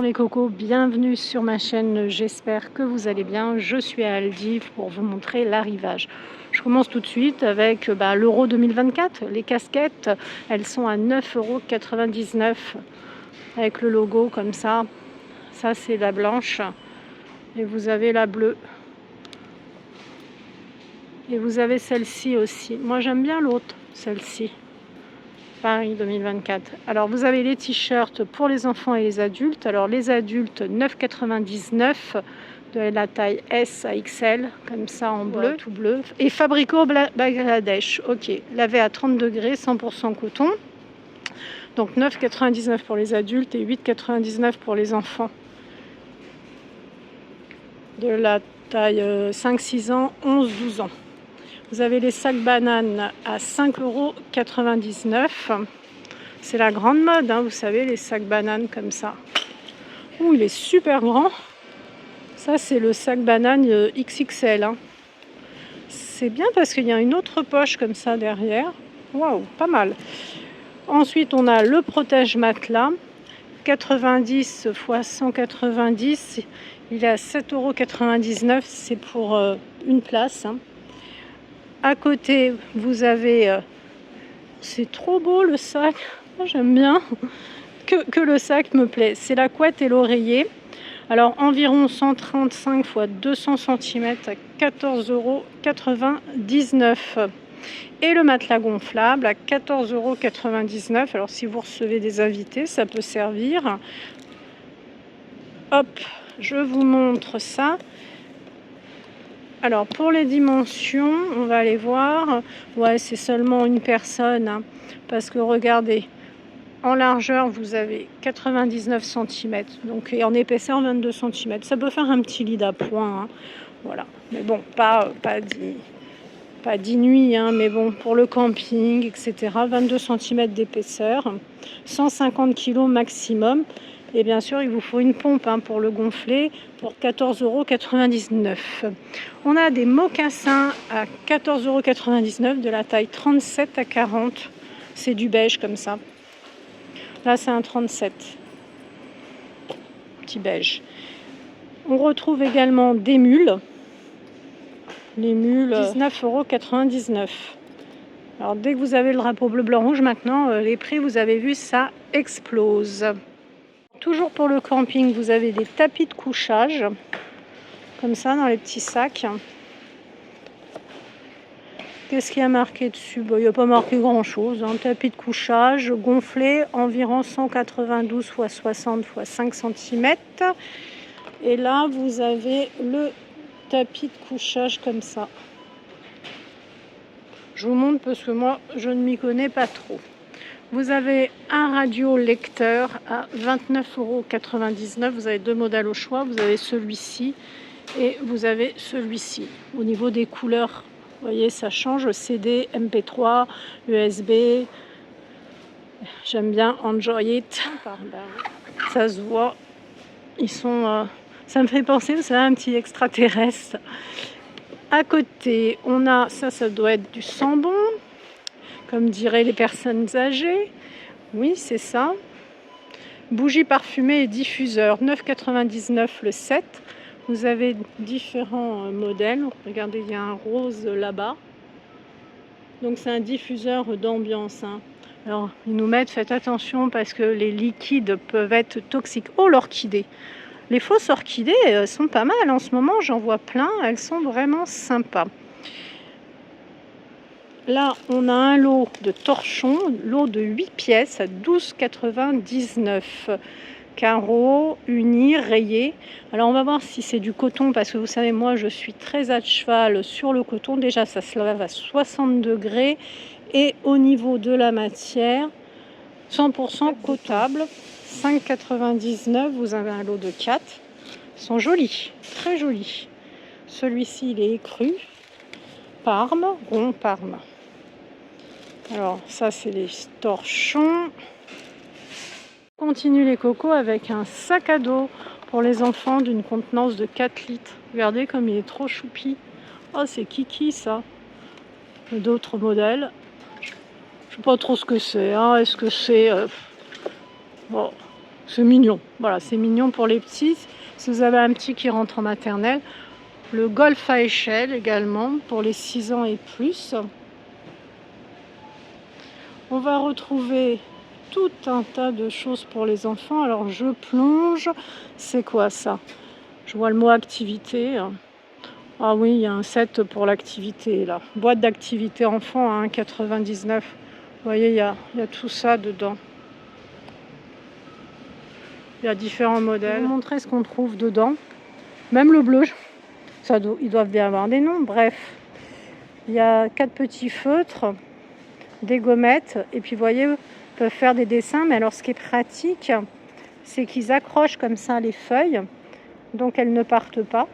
Bonjour les cocos, bienvenue sur ma chaîne, j'espère que vous allez bien. Je suis à Aldi pour vous montrer l'arrivage. Je commence tout de suite avec l'Euro 2024. Les casquettes, elles sont à 9,99 € avec le logo comme ça. Ça c'est la blanche et vous avez la bleue. Et vous avez celle-ci aussi. Moi j'aime bien l'autre, celle-ci. Paris 2024. Alors vous avez les t-shirts pour les enfants et les adultes. Alors les adultes 9,99 € de la taille S à XL, comme ça en bleu, tout bleu. Et fabriqué au Bangladesh. Ok, lavé à 30 degrés, 100% coton. Donc 9,99 € pour les adultes et 8,99 € pour les enfants. De la taille 5-6 ans, 11-12 ans. Vous avez les sacs bananes à 5,99 €. C'est la grande mode, hein, vous savez, les sacs bananes comme ça. Ouh, il est super grand. Ça, c'est le sac banane XXL. Hein. C'est bien parce qu'il y a une autre poche comme ça derrière. Waouh, pas mal. Ensuite, on a le protège matelas. 90 x 190. Il est à 7,99 €. C'est pour une place. Hein. À côté, vous avez... c'est trop beau le sac. J'aime bien que le sac me plaît. C'est la couette et l'oreiller. Alors environ 135 x 200 cm à 14,99 €. Et le matelas gonflable à 14,99 €. Alors si vous recevez des invités, ça peut servir. Hop, je vous montre ça. Alors pour les dimensions, on va aller voir. Ouais, c'est seulement une personne. Hein, parce que regardez, en largeur, vous avez 99 cm. Donc, et en épaisseur, 22 cm. Ça peut faire un petit lit d'appoint. Hein, voilà. Mais bon, pas 10 nuits. Hein, mais bon, pour le camping, etc. 22 cm d'épaisseur. 150 kg maximum. Et bien sûr, il vous faut une pompe pour le gonfler pour 14,99 €. On a des mocassins à 14,99 € de la taille 37 à 40. C'est du beige comme ça. Là, c'est un 37. Petit beige. On retrouve également des mules. Les mules, 19,99 €. Alors, dès que vous avez le drapeau bleu, blanc, rouge, maintenant, les prix, vous avez vu, ça explose. Toujours pour le camping, vous avez des tapis de couchage, comme ça, dans les petits sacs. Qu'est-ce qu'il y a marqué dessus? Il n'y a pas marqué grand-chose. Un tapis de couchage gonflé, environ 192 x 60 x 5 cm. Et là, vous avez le tapis de couchage comme ça. Je vous montre parce que moi, je ne m'y connais pas trop. Vous avez un radio lecteur à 29,99 €. Vous avez deux modèles au choix. Vous avez celui-ci et vous avez celui-ci. Au niveau des couleurs, vous voyez, ça change. CD, MP3, USB. J'aime bien Android. Ça se voit. Ils sont... ça me fait penser, vous savez, un petit extraterrestre. À côté, on a... Ça doit être du Sambon. Comme diraient les personnes âgées. Oui, c'est ça. Bougies parfumées et diffuseurs, 9,99 € le set. Vous avez différents modèles. Regardez, il y a un rose là-bas. Donc c'est un diffuseur d'ambiance. Hein. Alors, ils nous mettent, faites attention parce que les liquides peuvent être toxiques. Oh, l'orchidée. Les fausses orchidées sont pas mal en ce moment. J'en vois plein. Elles sont vraiment sympas. Là, on a un lot de torchons, lot de 8 pièces à 12,99 €. Carreaux, unis, rayés. Alors, on va voir si c'est du coton, parce que vous savez, moi, je suis très à cheval sur le coton. Déjà, ça se lave à 60 degrés. Et au niveau de la matière, 100% cotable. 5,99 €. Vous avez un lot de 4. Ils sont jolis, très jolis. Celui-ci, il est écru. Parme, rond Parme. Alors ça c'est les torchons. On continue les cocos avec un sac à dos pour les enfants d'une contenance de 4 litres. Regardez comme il est trop choupi. Oh, c'est kiki ça. D'autres modèles. Je sais pas trop ce que c'est. Hein. Est-ce que c'est... bon, C'est mignon. Voilà, c'est mignon pour les petits. Si vous avez un petit qui rentre en maternelle. Le golf à échelle également pour les 6 ans et plus. On va retrouver tout un tas de choses pour les enfants. Alors je plonge. C'est quoi ça? Je vois le mot activité. Ah oui, il y a un set pour l'activité là. Boîte d'activité enfant à 1,99 €. Vous voyez, il y a tout ça dedans. Il y a différents modèles. Je vais vous montrer ce qu'on trouve dedans. Même le bleu, ils doivent bien avoir des noms. Bref, il y a 4 petits feutres, des gommettes. Et puis vous voyez, ils peuvent faire des dessins. Mais alors ce qui est pratique, c'est qu'ils accrochent comme ça les feuilles. Donc elles ne partent pas.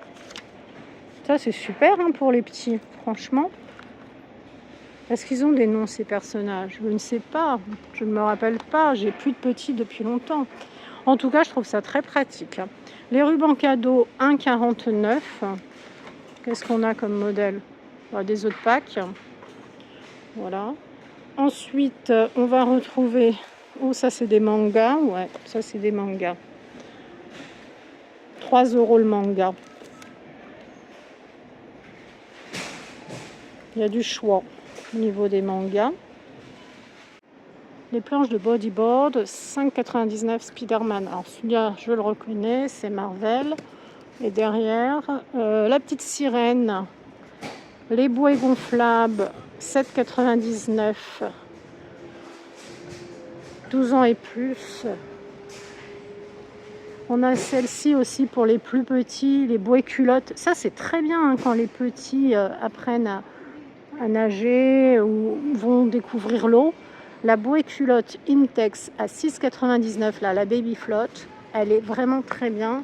Ça c'est super pour les petits, franchement. Est-ce qu'ils ont des noms ces personnages? Je ne sais pas, je ne me rappelle pas, j'ai plus de petits depuis longtemps. En tout cas, je trouve ça très pratique. Les rubans cadeaux, 1,49 €. Qu'est-ce qu'on a comme modèle? Des œufs de Pâques. Voilà. Ensuite, on va retrouver... Oh, ça c'est des mangas. Ouais, ça c'est des mangas. 3 € le manga. Il y a du choix au niveau des mangas. Les planches de bodyboard, 5,99 € Spider-Man. Alors celui-là, je le reconnais, c'est Marvel. Et derrière, la petite sirène, les bouées gonflables, 7,99 €. 12 ans et plus. On a celle-ci aussi pour les plus petits, les bouées culottes. Ça, c'est très bien quand les petits apprennent à nager ou vont découvrir l'eau. La bouée culotte Intex à 6,99 €, là, la Baby Flotte, elle est vraiment très bien.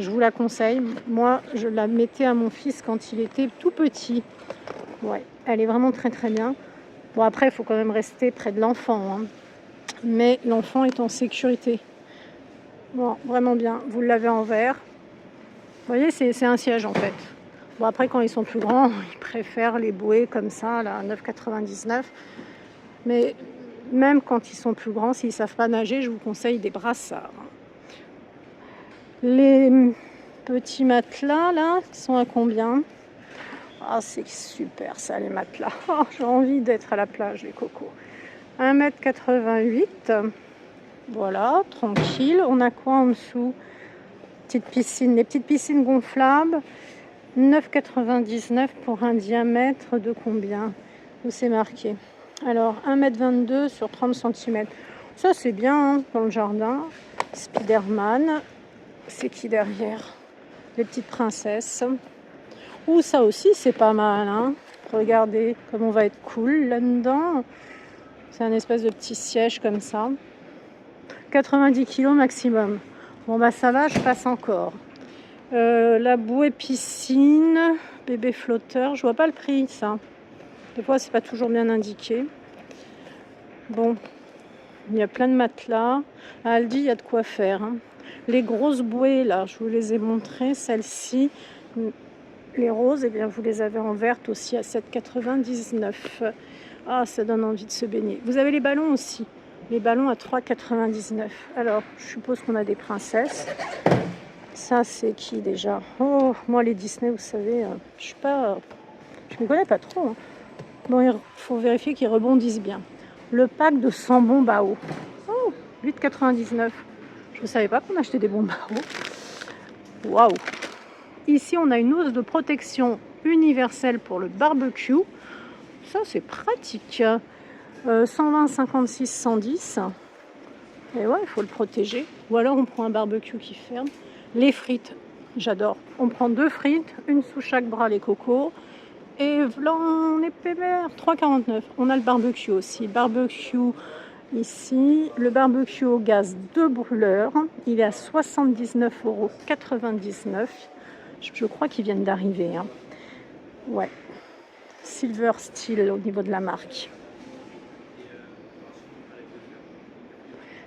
Je vous la conseille. Moi, je la mettais à mon fils quand il était tout petit. Ouais, elle est vraiment très très bien. Bon, après, il faut quand même rester près de l'enfant. Mais l'enfant est en sécurité. Bon, vraiment bien. Vous l'avez en verre. Vous voyez, c'est un siège en fait. Bon, après, quand ils sont plus grands, ils préfèrent les bouées comme ça, là, à 9,99 €. Mais même quand ils sont plus grands, s'ils ne savent pas nager, je vous conseille des brassards. Les petits matelas, là, sont à combien? Ah, c'est super ça, les matelas. Oh, j'ai envie d'être à la plage, les cocos. 1,88 m. Voilà, tranquille. On a quoi en dessous? Petite piscine, les petites piscines gonflables. 9,99 € pour un diamètre de combien? Où c'est marqué? Alors, 1,22 m sur 30 cm. Ça, c'est bien dans le jardin. Spider-Man. C'est qui derrière? Les petites princesses. Ouh, ça aussi, c'est pas mal. Regardez comme on va être cool là-dedans. C'est un espèce de petit siège comme ça. 90 kg maximum. Bon, bah ça va, je passe encore. La bouée piscine, bébé flotteur. Je vois pas le prix, ça. Des fois, c'est pas toujours bien indiqué. Bon, il y a plein de matelas. À Aldi, il y a de quoi faire. Les grosses bouées, là, je vous les ai montrées. Celles-ci, les roses, eh bien, vous les avez en verte aussi à 7,99 €. Ah, ça donne envie de se baigner. Vous avez les ballons aussi. Les ballons à 3,99 €. Alors, je suppose qu'on a des princesses. Ça, c'est qui déjà? Oh, moi, les Disney, vous savez, je ne connais pas trop. Bon, il faut vérifier qu'ils rebondissent bien. Le pack de 100 bombes à eau. Oh, 8,99 €. Je ne savais pas qu'on achetait des bombes à eau. Waouh! Ici, on a une housse de protection universelle pour le barbecue. Ça, c'est pratique. 120, 56, 110. Et ouais, il faut le protéger. Ou alors, on prend un barbecue qui ferme. Les frites, j'adore. On prend 2 frites, une sous chaque bras, les cocos. Et voilà, on est pépère. 3,49 €. On a le barbecue aussi. Barbecue ici. Le barbecue au gaz de brûleur. Il est à 79,99 €. Je crois qu'ils viennent d'arriver. Ouais. Silver Steel au niveau de la marque.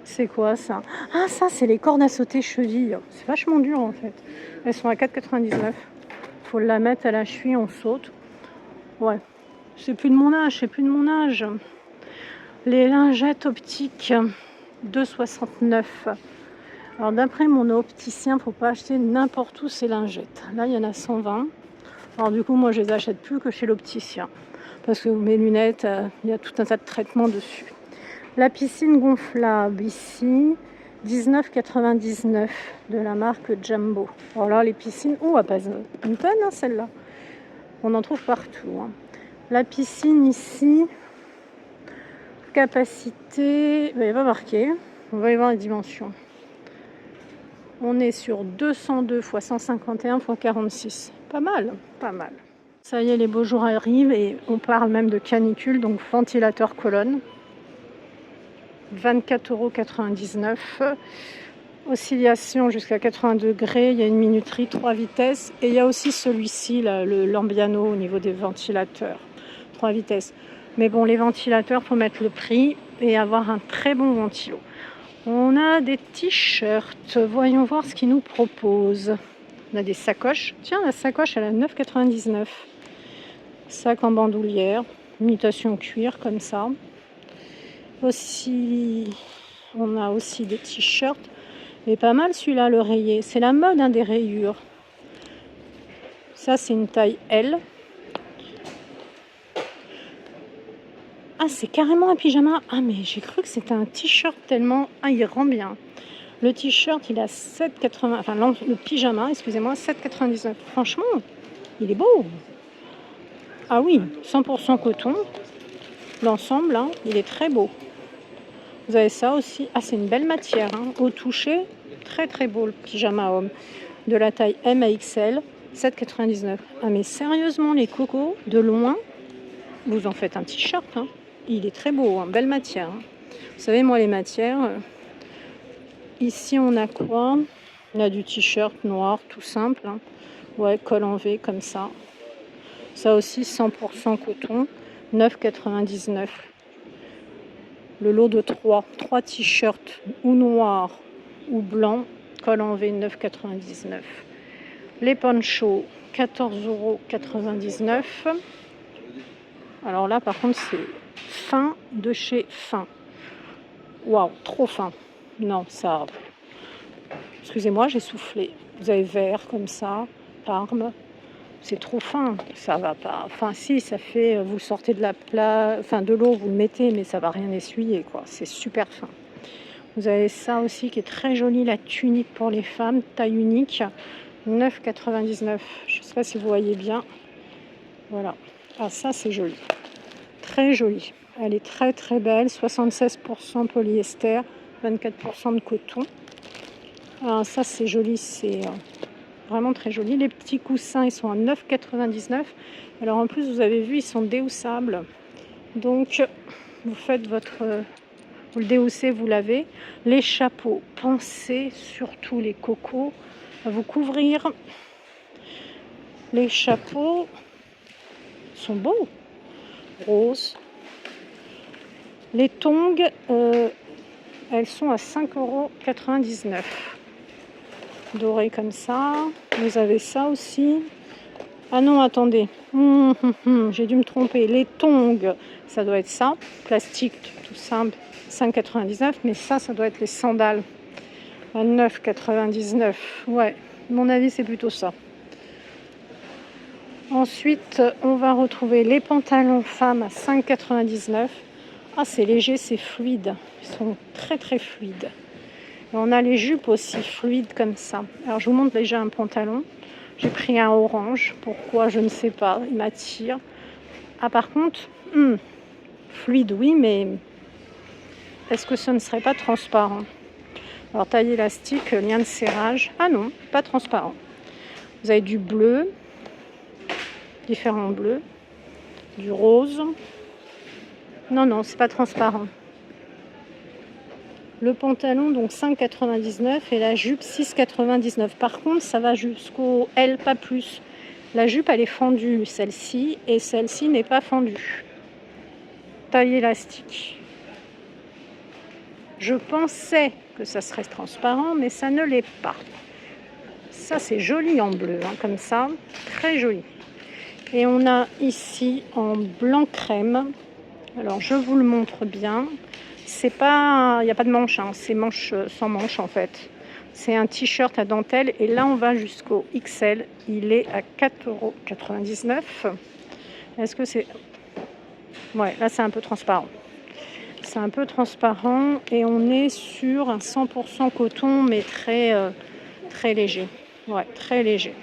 C'est quoi ça? Ah, ça, c'est les cordes à sauter cheville. C'est vachement dur en fait. Elles sont à 4,99 €. Faut la mettre à la cheville, on saute. Ouais. C'est plus de mon âge, Les lingettes optiques, 2,69 €. Alors d'après mon opticien, faut pas acheter n'importe où ces lingettes. Là, il y en a 120. Alors du coup, moi, je les achète plus que chez l'opticien. Parce que mes lunettes, il y a tout un tas de traitements dessus. La piscine gonflable ici, 19,99 de la marque Jumbo. Alors là, les piscines, oh, elle passe une peine, hein, celle-là. On en trouve partout. Hein. La piscine ici, capacité, il n'est pas marqué. On va y voir les dimensions. On est sur 202 x 151 x 46. Pas mal, pas mal. Ça y est, les beaux jours arrivent et on parle même de canicule, donc ventilateur colonne. 24,99 €. Oscillation jusqu'à 80 degrés. Il y a une minuterie, 3 vitesses. Et il y a aussi celui-ci, là, le Lambiano au niveau des ventilateurs. 3 vitesses. Mais bon, les ventilateurs, il faut mettre le prix et avoir un très bon ventilo. On a des t-shirts. Voyons voir ce qu'ils nous proposent. On a des sacoches. Tiens, la sacoche, elle est à 9,99 €. Sac en bandoulière. Imitation cuir, comme ça. Aussi, on a aussi des t-shirts. Et pas mal celui-là, le rayé. C'est la mode, hein, des rayures. Ça, c'est une taille L. Ah, c'est carrément un pyjama. Ah, mais j'ai cru que c'était un t-shirt tellement... Ah, il rend bien. Le t-shirt, il a 7,80... Enfin, le pyjama, excusez-moi, 7,99 €. Franchement, il est beau. Ah oui, 100% coton. L'ensemble, hein, il est très beau. Vous avez ça aussi. Ah, c'est une belle matière. Hein. Au toucher, très très beau le pyjama homme. De la taille M à XL, 7,99 €. Ah, mais sérieusement, les cocos, de loin, vous en faites un t-shirt. Hein. Il est très beau, hein. Belle matière. Hein. Vous savez, moi, les matières... Ici, on a quoi? On a du t-shirt noir, tout simple. Hein. Ouais, col en V, comme ça. Ça aussi, 100% coton, 9,99 €. Le lot de 3 t-shirts, ou noirs ou blancs, col en V, 9,99 €. Les ponchos, 14,99 €. Alors là, par contre, c'est fin de chez fin. Waouh, trop fin. Non, ça... Excusez-moi, j'ai soufflé. Vous avez vert comme ça, Parme. C'est trop fin, ça va pas. Enfin, si, ça fait... Vous sortez de de l'eau, vous le mettez, mais ça va rien essuyer, quoi. C'est super fin. Vous avez ça aussi qui est très joli, la tunique pour les femmes, taille unique, 9,99 €. Je ne sais pas si vous voyez bien. Voilà. Ah, ça, c'est joli. Très joli. Elle est très, très belle. 76% polyester, 24% de coton. Alors, ça, c'est joli. C'est vraiment très joli. Les petits coussins, ils sont à 9,99 €. Alors, en plus, vous avez vu, ils sont déhoussables. Donc, vous faites vous le déhoussez, vous lavez. Les chapeaux, pensez surtout les cocos à vous couvrir. Les chapeaux sont beaux. Rose. Les tongs, elles sont à 5,99 €. Doré comme ça. Vous avez ça aussi. Ah non, attendez. J'ai dû me tromper. Les tongs, ça doit être ça. Plastique, tout simple, 5,99 €. Mais ça doit être les sandales. À 9,99 €. Ouais, à mon avis, c'est plutôt ça. Ensuite, on va retrouver les pantalons femmes à 5,99 €. Ah, c'est léger, c'est fluide. Ils sont très, très fluides. Et on a les jupes aussi fluides comme ça. Alors, je vous montre déjà un pantalon. J'ai pris un orange. Pourquoi? Je ne sais pas. Il m'attire. Ah, par contre, fluide, oui, mais est-ce que ce ne serait pas transparent? Alors, taille élastique, lien de serrage. Ah non, pas transparent. Vous avez du bleu, différents bleus, du rose. Non, c'est pas transparent. Le pantalon, donc 5,99 € et la jupe 6,99 €. Par contre, ça va jusqu'au L, pas plus. La jupe, elle est fendue, celle-ci, et celle-ci n'est pas fendue. Taille élastique. Je pensais que ça serait transparent, mais ça ne l'est pas. Ça, c'est joli en bleu, hein, comme ça. Très joli. Et on a ici en blanc crème. Alors, je vous le montre bien. C'est pas, il n'y a pas de manche, hein. C'est manche sans manche en fait. C'est un t-shirt à dentelle et là on va jusqu'au XL. Il est à 4,99 €. Est-ce que c'est... Ouais, là c'est un peu transparent. C'est un peu transparent et on est sur un 100% coton mais très léger. Ouais, très léger.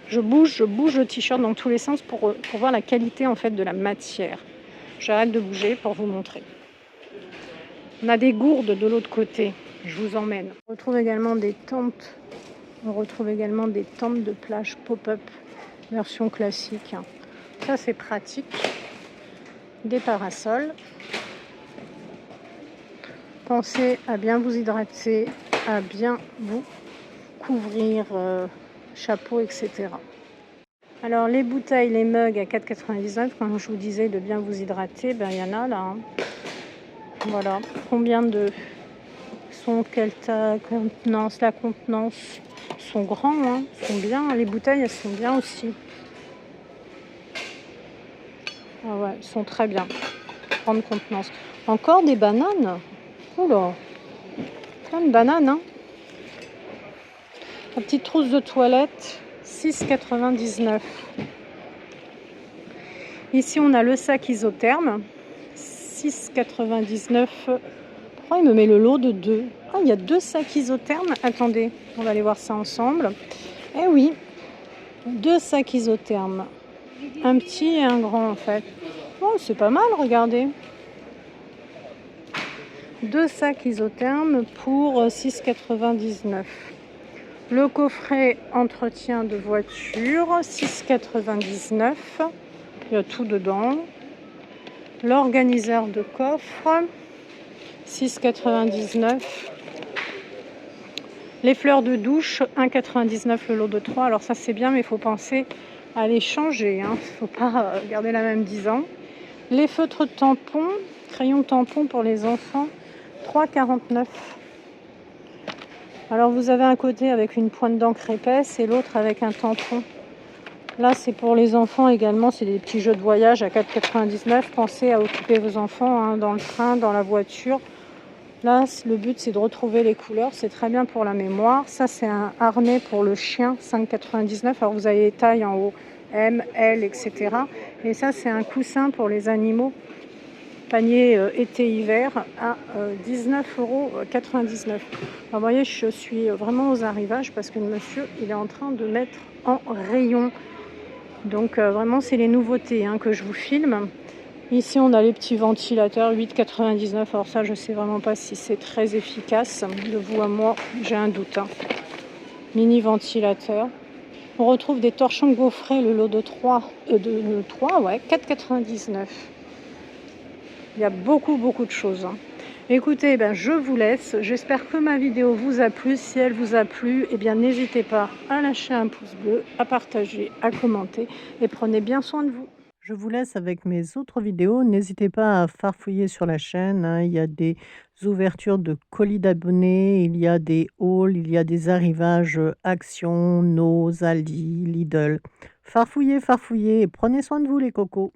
Je bouge le t-shirt dans tous les sens pour voir la qualité en fait de la matière. J'arrête de bouger pour vous montrer. On a des gourdes de l'autre côté. Je vous emmène. On retrouve également des tentes. On retrouve également des tentes de plage pop-up version classique. Ça c'est pratique. Des parasols. Pensez à bien vous hydrater, à bien vous couvrir, chapeau, etc. Alors les bouteilles, les mugs à 4,99 €, quand je vous disais de bien vous hydrater, ben il y en a là. Voilà. Combien de sont, quelle contenance, la contenance sont grands, sont bien. Les bouteilles, elles sont bien aussi. Ah ouais, elles sont très bien. Grande contenance. Encore des bananes. Oula, plein de bananes. La petite trousse de toilette, 6,99 €. Ici, on a le sac isotherme, 6,99 €. Pourquoi il me met le lot de 2 ? Ah, il y a 2 sacs isothermes. Attendez, on va aller voir ça ensemble. Eh oui, 2 sacs isothermes. Un petit et un grand, en fait. Oh, c'est pas mal, regardez. 2 sacs isothermes pour 6,99 €. Le coffret entretien de voiture, 6,99 €. Il y a tout dedans. L'organiseur de coffre, 6,99 €. Les fleurs de douche, 1,99 € le lot de 3. Alors ça c'est bien, mais il faut penser à les changer. Il ne faut pas garder la même 10 ans. Les feutres tampons, crayons tampons pour les enfants, 3,49 €. Alors vous avez un côté avec une pointe d'encre épaisse et l'autre avec un tampon. Là c'est pour les enfants également, c'est des petits jeux de voyage à 4,99 €. Pensez à occuper vos enfants dans le train, dans la voiture. Là le but c'est de retrouver les couleurs, c'est très bien pour la mémoire. Ça c'est un harnais pour le chien, 5,99 €. Alors vous avez les tailles en haut, M, L, etc. Et ça c'est un coussin pour les animaux. Panier été-hiver à 19,99 €. Alors vous voyez, je suis vraiment aux arrivages parce que le monsieur il est en train de mettre en rayon. Donc vraiment c'est les nouveautés que je vous filme. Ici on a les petits ventilateurs, 8,99 €. Alors ça je sais vraiment pas si c'est très efficace. De vous à moi, j'ai un doute. Mini ventilateur. On retrouve des torchons gaufrés, le lot de 3, ouais, 4,99 €. Il y a beaucoup de choses. Écoutez, je vous laisse. J'espère que ma vidéo vous a plu. Si elle vous a plu, n'hésitez pas à lâcher un pouce bleu, à partager, à commenter et prenez bien soin de vous. Je vous laisse avec mes autres vidéos. N'hésitez pas à farfouiller sur la chaîne. Il y a des ouvertures de colis d'abonnés, il y a des hauls, il y a des arrivages Action, Noz, Aldi, Lidl. Farfouillez et prenez soin de vous les cocos.